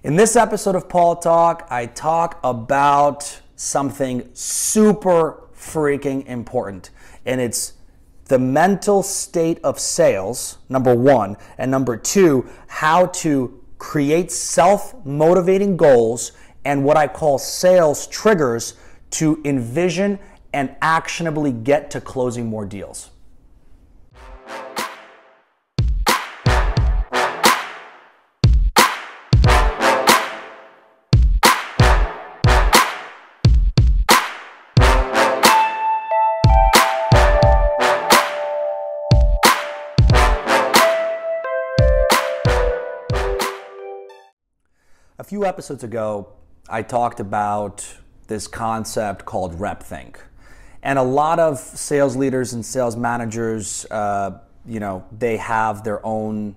In this episode of Paul Talk, I talk about something super freaking important, and it's the mental state of sales, number one, and number two, how to create self-motivating goals and what I call sales triggers to envision and actionably get to closing more deals. A few episodes ago, I talked about this concept called RepThink. And a lot of sales leaders and sales managers, they have their own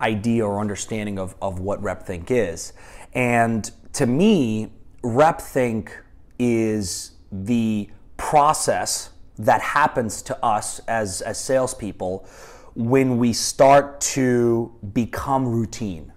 idea or understanding of what RepThink is. And to me, RepThink is the process that happens to us as salespeople when we start to become routine.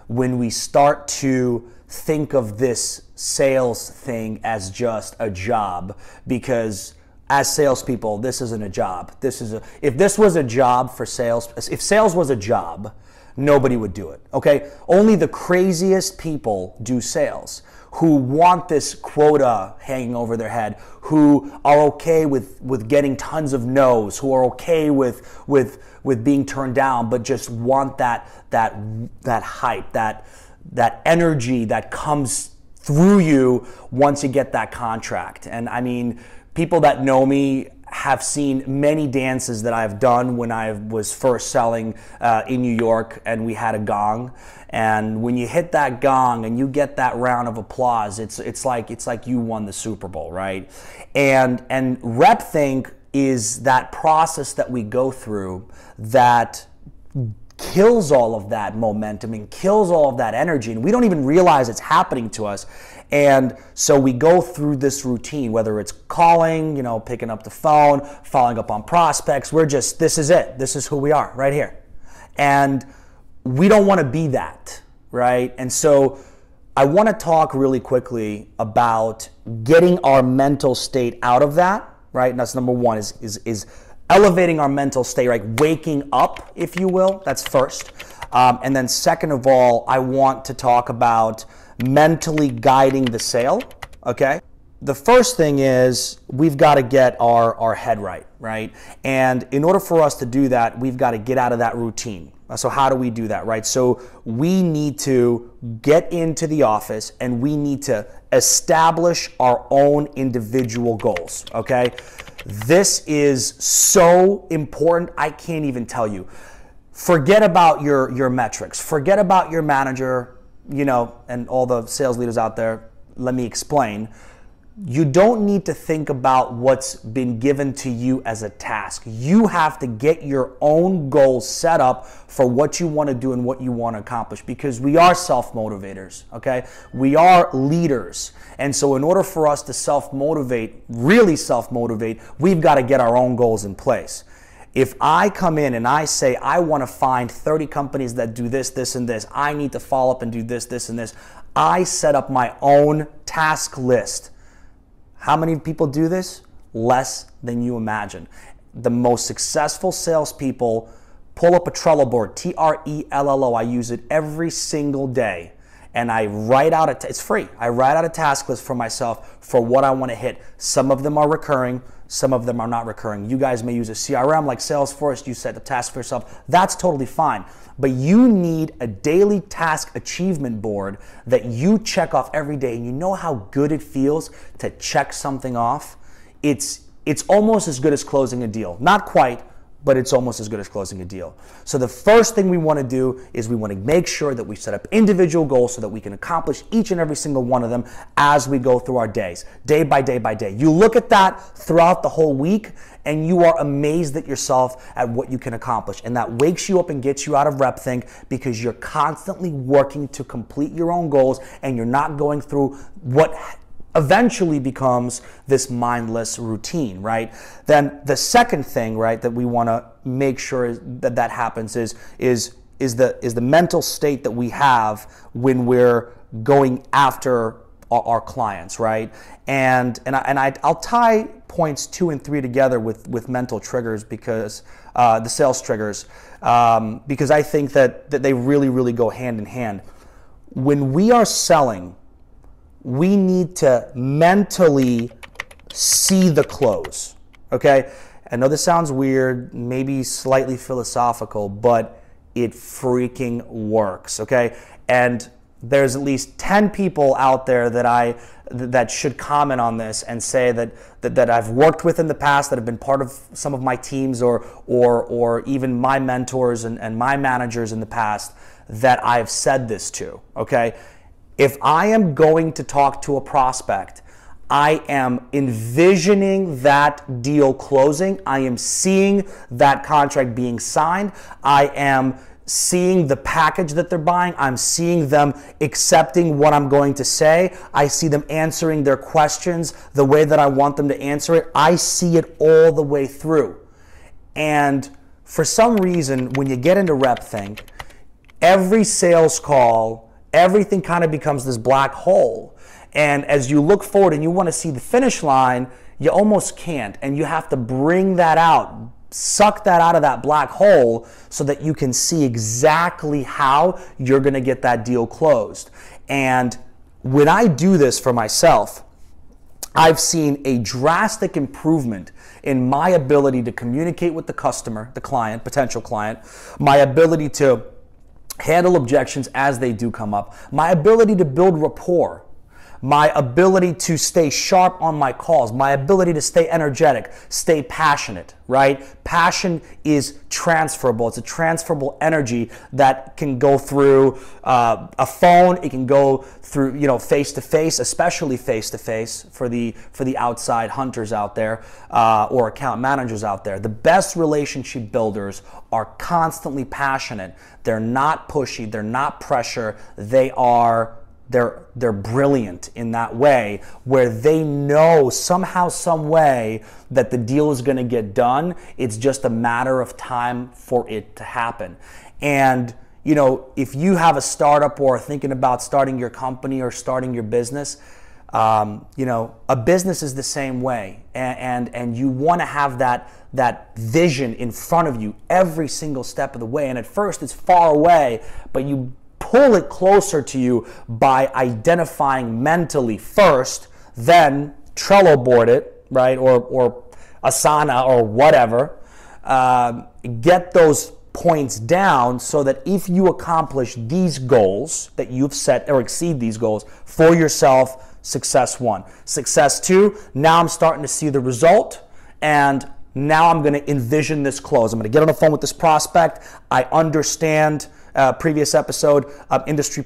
When we start to think of this sales thing as just a job, because as salespeople, this isn't a job. If this was a job for sales, if sales was a job, nobody would do it, okay? Only the craziest people do sales, who want this quota hanging over their head, who are okay with getting tons of no's, who are okay with being turned down, but just want that hype, that energy that comes through you once you get that contract. And I mean, people that know me have seen many dances that I've done when I was first selling in New York, and we had a gong. And when you hit that gong and you get that round of applause, it's like you won the Super Bowl, right? And RepThink is that process that we go through that kills all of that momentum and kills all of that energy, and we don't even realize it's happening to us. And so we go through this routine, whether it's calling, picking up the phone, following up on prospects. This is it. This is who we are right here. And we don't want to be that, right? And so I want to talk really quickly about getting our mental state out of that, right? And that's number one, is elevating our mental state, right? Waking up, if you will. That's first. And then second of all, I want to talk about mentally guiding the sale, okay? The first thing is we've got to get our head right? And in order for us to do that, we've got to get out of that routine. So how do we do that, right? So we need to get into the office and we need to establish our own individual goals, okay? This is so important, I can't even tell you. Forget about your metrics. Forget about your manager, and all the sales leaders out there. Let me explain. You don't need to think about what's been given to you as a task. You have to get your own goals set up for what you want to do and what you want to accomplish, because we are self-motivators, okay? We are leaders. And so in order for us to self-motivate, really self-motivate, we've got to get our own goals in place. If I come in and I say, I want to find 30 companies that do this, this, and this, I need to follow up and do this, this, and this, I set up my own task list. How many people do this? Less than you imagine. The most successful salespeople pull up a Trello board, Trello. I use it every single day. And I write out it's free. I write out a task list for myself for what I want to hit. Some of them are recurring, some of them are not recurring. You guys may use a CRM like Salesforce. You set the task for yourself. That's totally fine. But you need a daily task achievement board that you check off every day. And you know how good it feels to check something off? It's almost as good as closing a deal. Not quite, but it's almost as good as closing a deal. So the first thing we want to do is we want to make sure that we set up individual goals so that we can accomplish each and every single one of them as we go through our days, day by day by day. You look at that throughout the whole week and you are amazed at yourself at what you can accomplish. And that wakes you up and gets you out of RepThink, because you're constantly working to complete your own goals and you're not going through what eventually becomes this mindless routine, right? Then the second thing, right, that we want to make sure that happens is the mental state that we have when we're going after our clients, right? I'll tie points 2 and 3 together with mental triggers, because the sales triggers, because I think that they really go hand in hand. When we are selling, we need to mentally see the close, okay? I know this sounds weird, maybe slightly philosophical, but it freaking works, okay? And there's at least 10 people out there that should comment on this and say that I've worked with in the past, that have been part of some of my teams, or even my mentors and my managers in the past, that I've said this to, okay? If I am going to talk to a prospect, I am envisioning that deal closing. I am seeing that contract being signed. I am seeing the package that they're buying. I'm seeing them accepting what I'm going to say. I see them answering their questions the way that I want them to answer it. I see it all the way through. And for some reason, when you get into RepThink, every sales call, everything kind of becomes this black hole. And as you look forward and you want to see the finish line, you almost can't. And you have to bring that out, suck that out of that black hole, so that you can see exactly how you're going to get that deal closed. And when I do this for myself, I've seen a drastic improvement in my ability to communicate with the customer, the client, potential client, my ability to handle objections as they do come up, my ability to build rapport, my ability to stay sharp on my calls, my ability to stay energetic, stay passionate, right? Passion is transferable. It's a transferable energy that can go through a phone. It can go through, face-to-face, especially face-to-face for the outside hunters out there, or account managers out there. The best relationship builders are constantly passionate. They're not pushy. They're not pressure. They're brilliant in that way, where they know somehow, some way, that the deal is going to get done. It's just a matter of time for it to happen. And if you have a startup or are thinking about starting your company or starting your business, a business is the same way, and you want to have that vision in front of you every single step of the way. And at first, it's far away, but you pull it closer to you by identifying mentally first, then Trello board it, right, or Asana or whatever. Get those points down so that if you accomplish these goals that you've set or exceed these goals for yourself, success 1. Success 2, now I'm starting to see the result, and now I'm going to envision this close. I'm going to get on the phone with this prospect. I understand previous episode, industry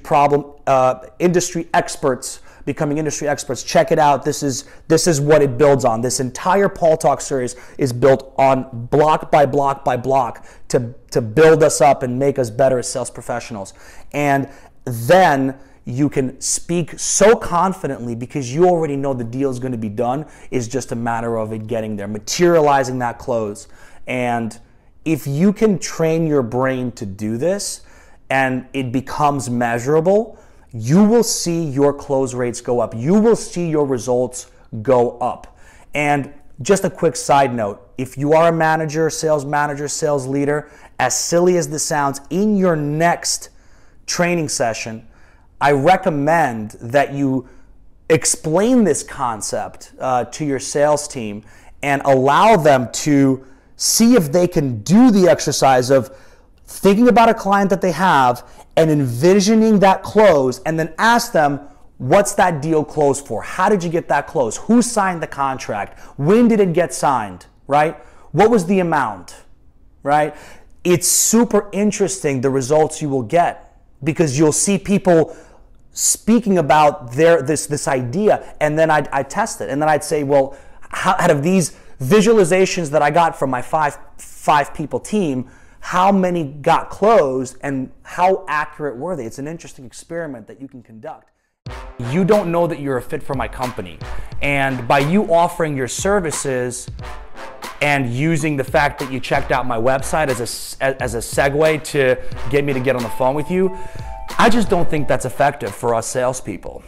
experts, becoming industry experts. Check it out. This is what it builds on. This entire Paul Talk series is built on block by block by block to build us up and make us better as sales professionals. And then you can speak so confidently because you already know the deal is going to be done. It's just a matter of it getting there, materializing that close. And if you can train your brain to do this and it becomes measurable, you will see your close rates go up. You will see your results go up. And just a quick side note, if you are a manager, sales leader, as silly as this sounds, in your next training session, I recommend that you explain this concept to your sales team and allow them to see if they can do the exercise of thinking about a client that they have and envisioning that close, and then ask them, what's that deal closed for? How did you get that close? Who signed the contract? When did it get signed, right? What was the amount, right? It's super interesting, the results you will get, because you'll see people speaking about this idea, and then I'd test it, and then I'd say, well, out of these visualizations that I got from my five people team, how many got closed and how accurate were they? It's an interesting experiment that you can conduct. You don't know that you're a fit for my company, and by you offering your services, and using the fact that you checked out my website as a segue to get me to get on the phone with you, I just don't think that's effective for us salespeople.